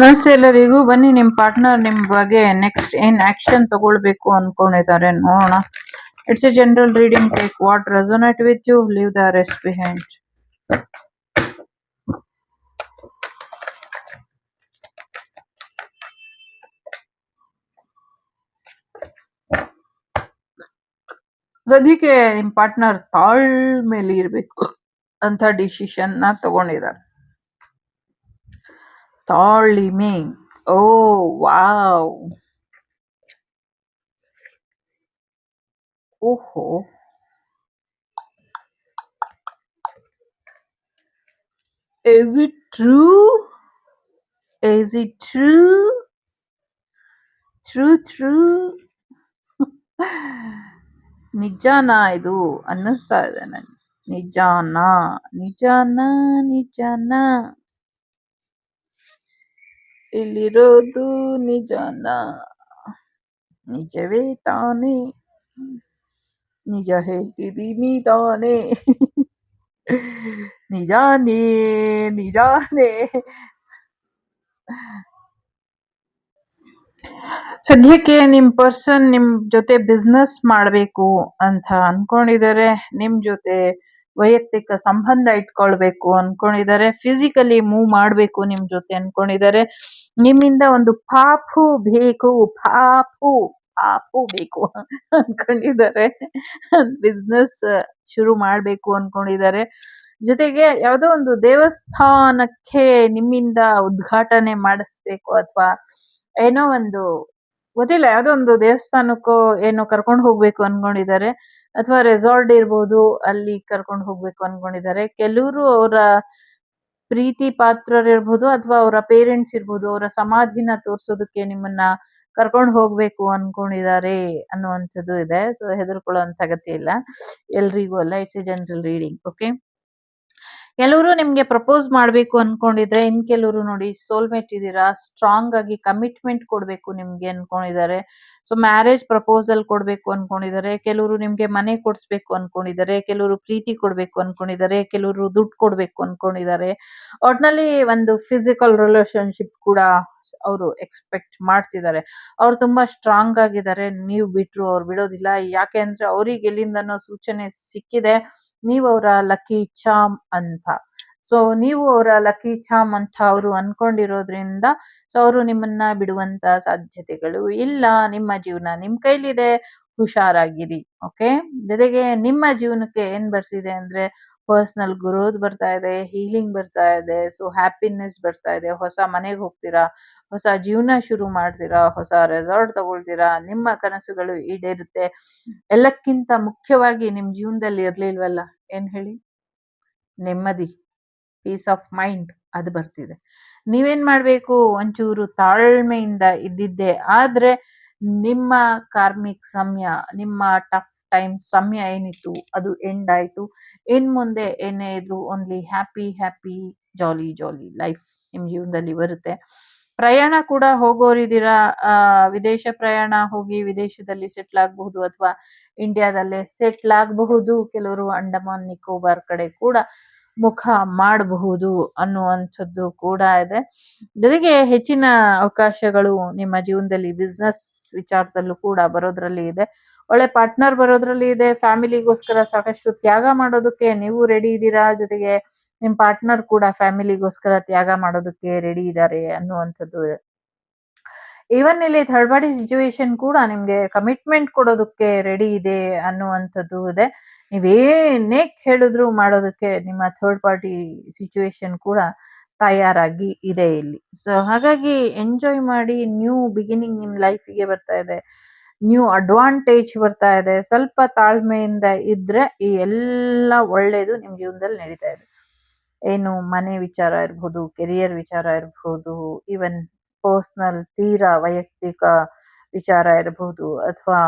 ನಮಸ್ತೆ ಎಲ್ಲರಿಗೂ. ಬನ್ನಿ ನಿಮ್ಮ ಪಾರ್ಟ್ನರ್ ನಿಮ್ಮ ಬಗ್ಗೆ ನೆಕ್ಸ್ಟ್ ಏನ್ ಆಕ್ಷನ್ ತಗೊಳ್ಬೇಕು ಅನ್ಕೊಂಡಿದ್ದಾರೆ ನೋಡೋಣ. It's a general reading. Take what resonate with you, leave the rest behind. ಸದ್ಯಕ್ಕೆ ನಿಮ್ಮ ಪಾರ್ಟ್ನರ್ ತಾಳ್ಮೆಲಿ ಇರಬೇಕು ಅಂತ ಡಿಸಿಷನ್ ನ ತಗೊಂಡಿದ್ದಾರೆ. ತಾಳ್ಮೆ. ಓ ವಾವ್. ಓಹೋ. Is it true? Is it true? True. ನಿಜಾನಾ ಇದು ಅನ್ನಿಸ್ತಾ ಇದೆ ನನಗೆ. ನಿಜಾನಾ ಇಲ್ಲಿರೋದು ನಿಜಾನಾ? ನಿಜವೇ ತಾನೇ? ನಿಜ ಹೇಳ್ತಿದ್ದೀನಿ ತಾನೇ? ನಿಜಾನೇ. ಸದ್ಯಕ್ಕೆ ನಿಮ್ ಪರ್ಸನ್ ನಿಮ್ ಜೊತೆ ಬಿಸ್ನೆಸ್ ಮಾಡ್ಬೇಕು ಅಂತ ಅನ್ಕೊಂಡಿದ್ದಾರೆ. ನಿಮ್ ಜೊತೆ ವೈಯಕ್ತಿಕ ಸಂಬಂಧ ಇಟ್ಕೊಳ್ಬೇಕು ಅನ್ಕೊಂಡಿದ್ದಾರೆ. ಫಿಸಿಕಲಿ ಮೂವ್ ಮಾಡ್ಬೇಕು ನಿಮ್ ಜೊತೆ ಅನ್ಕೊಂಡಿದ್ದಾರೆ. ನಿಮ್ಮಿಂದ ಒಂದು ಪಾಪು ಬೇಕು ಅನ್ಕೊಂಡಿದ್ದಾರೆ. ಬಿಸ್ನೆಸ್ ಶುರು ಮಾಡ್ಬೇಕು ಅನ್ಕೊಂಡಿದ್ದಾರೆ. ಜೊತೆಗೆ ಯಾವ್ದೋ ಒಂದು ದೇವಸ್ಥಾನಕ್ಕೆ ನಿಮ್ಮಿಂದ ಉದ್ಘಾಟನೆ ಮಾಡಿಸ್ಬೇಕು, ಅಥವಾ ಏನೋ ಒಂದು ಗೊತ್ತಿಲ್ಲ, ಯಾವ್ದೋ ಒಂದು ದೇವಸ್ಥಾನಕ್ಕೋ ಏನೋ ಕರ್ಕೊಂಡು ಹೋಗ್ಬೇಕು ಅನ್ಕೊಂಡಿದ್ದಾರೆ. ಅಥವಾ ರೆಸಾರ್ಟ್ ಇರ್ಬೋದು, ಅಲ್ಲಿ ಕರ್ಕೊಂಡು ಹೋಗ್ಬೇಕು ಅನ್ಕೊಂಡಿದ್ದಾರೆ. ಕೆಲವರು ಅವರ ಪ್ರೀತಿ ಪಾತ್ರರಿರ್ಬೋದು, ಅಥವಾ ಅವರ ಪೇರೆಂಟ್ಸ್ ಇರ್ಬೋದು, ಅವರ ಸಮಾಧಿನ ತೋರ್ಸೋದಕ್ಕೆ ನಿಮ್ಮನ್ನ ಕರ್ಕೊಂಡು ಹೋಗ್ಬೇಕು ಅನ್ಕೊಂಡಿದ್ದಾರೆ ಅನ್ನುವಂಥದ್ದು ಇದೆ. ಸೊ ಹೆದರ್ಕೊಳ್ಳುವಂತ ಅಗತ್ಯ ಇಲ್ಲ, ಎಲ್ರಿಗೂ ಅಲ್ಲ. It's a general reading. Okay. ಕೆಲವರು ನಿಮ್ಗೆ ಪ್ರಪೋಸ್ ಮಾಡ್ಬೇಕು ಅನ್ಕೊಂಡಿದ್ರೆ, ಇನ್ ಕೆಲವರು ನೋಡಿ ಸೋಲ್ಮೇಟ್ ಇದ್ದೀರಾ, ಸ್ಟ್ರಾಂಗ್ ಆಗಿ ಕಮಿಟ್ಮೆಂಟ್ ಕೊಡ್ಬೇಕು ನಿಮ್ಗೆ ಅನ್ಕೊಂಡಿದ್ದಾರೆ. ಸೊ ಮ್ಯಾರೇಜ್ ಪ್ರಪೋಸಲ್ ಕೊಡ್ಬೇಕು ಅನ್ಕೊಂಡಿದ್ದಾರೆ. ಕೆಲವರು ನಿಮ್ಗೆ ಮನೆ ಕೊಡ್ಸ್ಬೇಕು ಅನ್ಕೊಂಡಿದ್ದಾರೆ. ಕೆಲವರು ಪ್ರೀತಿ ಕೊಡ್ಬೇಕು ಅನ್ಕೊಂಡಿದ್ದಾರೆ. ಕೆಲವರು ದುಡ್ಡು ಕೊಡ್ಬೇಕು ಅನ್ಕೊಂಡಿದ್ದಾರೆ. ಒಟ್ನಲ್ಲಿ ಒಂದು ಫಿಸಿಕಲ್ ರಿಲೇಶನ್ಶಿಪ್ ಕೂಡ ಅವರು ಎಕ್ಸ್ಪೆಕ್ಟ್ ಮಾಡ್ತಿದ್ದಾರೆ. ಅವ್ರು ತುಂಬಾ ಸ್ಟ್ರಾಂಗ್ ಆಗಿದ್ದಾರೆ. ನೀವು ಬಿಟ್ರು ಅವ್ರು ಬಿಡೋದಿಲ್ಲ. ಯಾಕೆ ಅಂದ್ರೆ ಅವ್ರಿಗೆ ಎಲ್ಲಿಂದನೋ ಸೂಚನೆ ಸಿಕ್ಕಿದೆ, ನೀವು ಅವರ ಲಕ್ಕಿ ಚಾಮ್ ಅಂತ. ಸೊ ನೀವು ಅವರ ಲಕ್ಕಿ ಚಾಮ್ ಅಂತ ಅವರು ಅನ್ಕೊಂಡಿರೋದ್ರಿಂದ ಸೊ ಅವರು ನಿಮ್ಮನ್ನ ಬಿಡುವಂತ ಸಾಧ್ಯತೆಗಳು ಇಲ್ಲ. ನಿಮ್ಮ ಜೀವನ ನಿಮ್ ಕೈಲಿದೆ, ಹುಷಾರಾಗಿರಿ. ಓಕೆ. ಜೊತೆಗೆ ನಿಮ್ಮ ಜೀವನಕ್ಕೆ ಏನ್ ಬರ್ತಿದೆ ಅಂದ್ರೆ ಪರ್ಸನಲ್ ಗ್ರೋತ್ ಬರ್ತಾ ಇದೆ, ಹೀಲಿಂಗ್ ಬರ್ತಾ ಇದೆ, ಸೊ ಹ್ಯಾಪಿನೆಸ್ ಬರ್ತಾ ಇದೆ. ಹೊಸ ಮನೆಗೆ ಹೋಗ್ತೀರಾ, ಹೊಸ ಜೀವನ ಶುರು ಮಾಡ್ತೀರಾ, ಹೊಸ ರೆಸಾರ್ಟ್ ತಗೊಳ್ತೀರಾ, ನಿಮ್ಮ ಕನಸುಗಳು ಈಡೇರುತ್ತೆ. ಎಲ್ಲಕ್ಕಿಂತ ಮುಖ್ಯವಾಗಿ ನಿಮ್ ಜೀವನದಲ್ಲಿ ಇರ್ಲಿಲ್ವಲ್ಲ, ಏನ್ ಹೇಳಿ, ನೆಮ್ಮದಿ, ಪೀಸ್ ಆಫ್ ಮೈಂಡ್, ಅದು ಬರ್ತಿದೆ. ನೀವೇನ್ ಮಾಡ್ಬೇಕು, ಒಂಚೂರು ತಾಳ್ಮೆಯಿಂದ ಇದ್ದಿದ್ದೆ ಆದ್ರೆ ನಿಮ್ಮ ಕಾರ್ಮಿಕ್ ಸಮಯ, ನಿಮ್ಮ ಟಫ್ ಟೈಮ್ ಸಮಯ ಏನಿತ್ತು ಅದು ಎಂಡ್ ಆಯ್ತು. ಇನ್ ಮುಂದೆ ಏನೇ ಇದ್ರು ಓನ್ಲಿ ಹ್ಯಾಪಿ ಜಾಲಿ ಲೈಫ್ ನಿಮ್ ಜೀವನದಲ್ಲಿ ಬರುತ್ತೆ. ಪ್ರಯಾಣ ಕೂಡ ಹೋಗೋರಿದ್ದೀರಾ, ವಿದೇಶ ಪ್ರಯಾಣ ಹೋಗಿ ವಿದೇಶದಲ್ಲಿ ಸೆಟ್ಲ್ ಆಗಬಹುದು, ಅಥವಾ ಇಂಡಿಯಾದಲ್ಲೇ ಸೆಟ್ಲ್ ಆಗಬಹುದು. ಕೆಲವರು ಅಂಡಮಾನ್ ನಿಕೋಬಾರ್ ಕಡೆ ಕೂಡ ಮುಖ ಮಾಡಬಹುದು ಅನ್ನುವಂಥದ್ದು ಕೂಡ ಇದೆ. ಜೊತೆಗೆ ಹೆಚ್ಚಿನ ಅವಕಾಶಗಳು ನಿಮ್ಮ ಜೀವನದಲ್ಲಿ ಬಿಸ್ನೆಸ್ ವಿಚಾರದಲ್ಲೂ ಕೂಡ ಬರೋದ್ರಲ್ಲಿ ಇದೆ. ಒಳ್ಳೆ ಪಾರ್ಟ್ನರ್ ಬರೋದ್ರಲ್ಲಿ ಇದೆ. ಫ್ಯಾಮಿಲಿಗೋಸ್ಕರ ಸಾಕಷ್ಟು ತ್ಯಾಗ ಮಾಡೋದಕ್ಕೆ ನೀವು ರೆಡಿ ಇದ್ದೀರಾ. ಜೊತೆಗೆ ನಿಮ್ ಪಾರ್ಟ್ನರ್ ಕೂಡ ಫ್ಯಾಮಿಲಿಗೋಸ್ಕರ ತ್ಯಾಗ ಮಾಡೋದಕ್ಕೆ ರೆಡಿ ಇದ್ದಾರೆ ಅನ್ನುವಂಥದ್ದು ಇದೆ. ಈವನ್ ಇಲ್ಲಿ ಥರ್ಡ್ ಪಾರ್ಟಿ ಸಿಚುವೇಶನ್ ಕೂಡ ನಿಮ್ಗೆ ಕಮಿಟ್ಮೆಂಟ್ ಕೊಡೋದಕ್ಕೆ ರೆಡಿ ಇದೆ ಅನ್ನುವಂಥದ್ದು ಇದೆ. ನೀವೇನೇ ಹೇಳಿದ್ರು ಮಾಡೋದಕ್ಕೆ ನಿಮ್ಮ ಥರ್ಡ್ ಪಾರ್ಟಿ ಸಿಚುವೇಶನ್ ಕೂಡ ತಯಾರಾಗಿ ಇದೆ ಇಲ್ಲಿ. ಸೊ ಹಾಗಾಗಿ ಎಂಜಾಯ್ ಮಾಡಿ. ನ್ಯೂ ಬಿಗಿನಿಂಗ್ ನಿಮ್ ಲೈಫಿಗೆ ಬರ್ತಾ ಇದೆ, ನ್ಯೂ ಅಡ್ವಾಂಟೇಜ್ ಬರ್ತಾ ಇದೆ. ಸ್ವಲ್ಪ ತಾಳ್ಮೆಯಿಂದ ಇದ್ರೆ ಈ ಎಲ್ಲ ಒಳ್ಳೇದು ನಿಮ್ ಜೀವನದಲ್ಲಿ ನಡೀತಾ ಇದೆ. ಏನು ಮನೆ ವಿಚಾರ ಇರ್ಬೋದು, ಕೆರಿಯರ್ ವಿಚಾರ ಇರ್ಬೋದು, ಈವನ್ ಪರ್ಸನಲ್ ತೀರಾ ವೈಯಕ್ತಿಕ ವಿಚಾರ ಇರಬಹುದು, ಅಥವಾ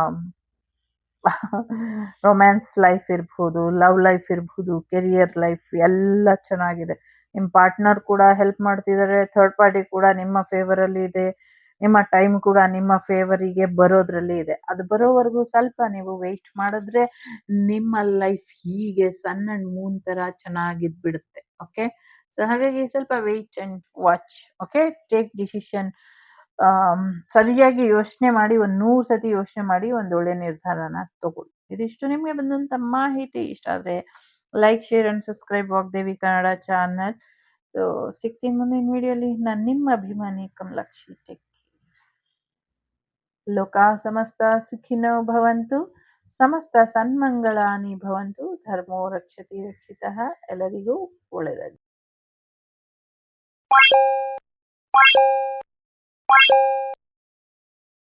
ರೊಮ್ಯಾನ್ಸ್ ಲೈಫ್ ಇರ್ಬೋದು, ಲವ್ ಲೈಫ್ ಇರ್ಬೋದು, ಕೆರಿಯರ್ ಲೈಫ್ ಎಲ್ಲ ಚೆನ್ನಾಗಿದೆ. ನಿಮ್ ಪಾರ್ಟ್ನರ್ ಕೂಡ ಹೆಲ್ಪ್ ಮಾಡ್ತಿದ್ದಾರೆ. ಥರ್ಡ್ ಪಾರ್ಟಿ ಕೂಡ ನಿಮ್ಮ ಫೇವರ್ ಅಲ್ಲಿ ಇದೆ. ನಿಮ್ಮ ಟೈಮ್ ಕೂಡ ನಿಮ್ಮ ಫೇವರಿಗೆ ಬರೋದ್ರಲ್ಲಿ ಇದೆ. ಅದು ಬರೋವರೆಗೂ ಸ್ವಲ್ಪ ನೀವು ವೆಯ್ಟ್ ಮಾಡಿದ್ರೆ ನಿಮ್ಮ ಲೈಫ್ ಹೀಗೆ ಸನ್ ಅಂಡ್ ಮೂನ್ ತರ ಚೆನ್ನಾಗಿದ್ಬಿಡುತ್ತೆ. ಓಕೆ, ಸೊ ಹಾಗಾಗಿ ಸ್ವಲ್ಪ wait and watch. Okay, take decision. ಸರಿಯಾಗಿ ಯೋಚನೆ ಮಾಡಿ, ಒಂದು 100 ಸತಿ ಯೋಚನೆ ಮಾಡಿ ಒಂದು ಒಳ್ಳೆ ನಿರ್ಧಾರನ ತಗೊಳ್ಳಿ. ಇದಿಷ್ಟು ನಿಮಗೆ ಬಂದಂತ ಮಾಹಿತಿ. ಇಷ್ಟ ಆದ್ರೆ like, share and subscribe Vagdevi Kannada channel. So ಸಿಗ್ತೀನಿ ಮುಂದಿನ ವಿಡಿಯೋಲಿ. ನಾನು ನಿಮ್ಮ ಅಭಿಮಾನಿ ಕಮಲಾಕ್ಷಿ. ಟೇಕ್ ಲೋಕಾ ಸಮಸ್ತ ಸುಖಿನೋ ಭವಂತು, ಸಮಸ್ತ ಸನ್ಮಂಗಳಾನಿ ಭವಂತು, ಧರ್ಮೋ ರಕ್ಷತಿ ರಕ್ಷಿತಃ. ಎಲ್ಲರಿಗೂ ಒಳ್ಳೆಯದಾಗಲಿ.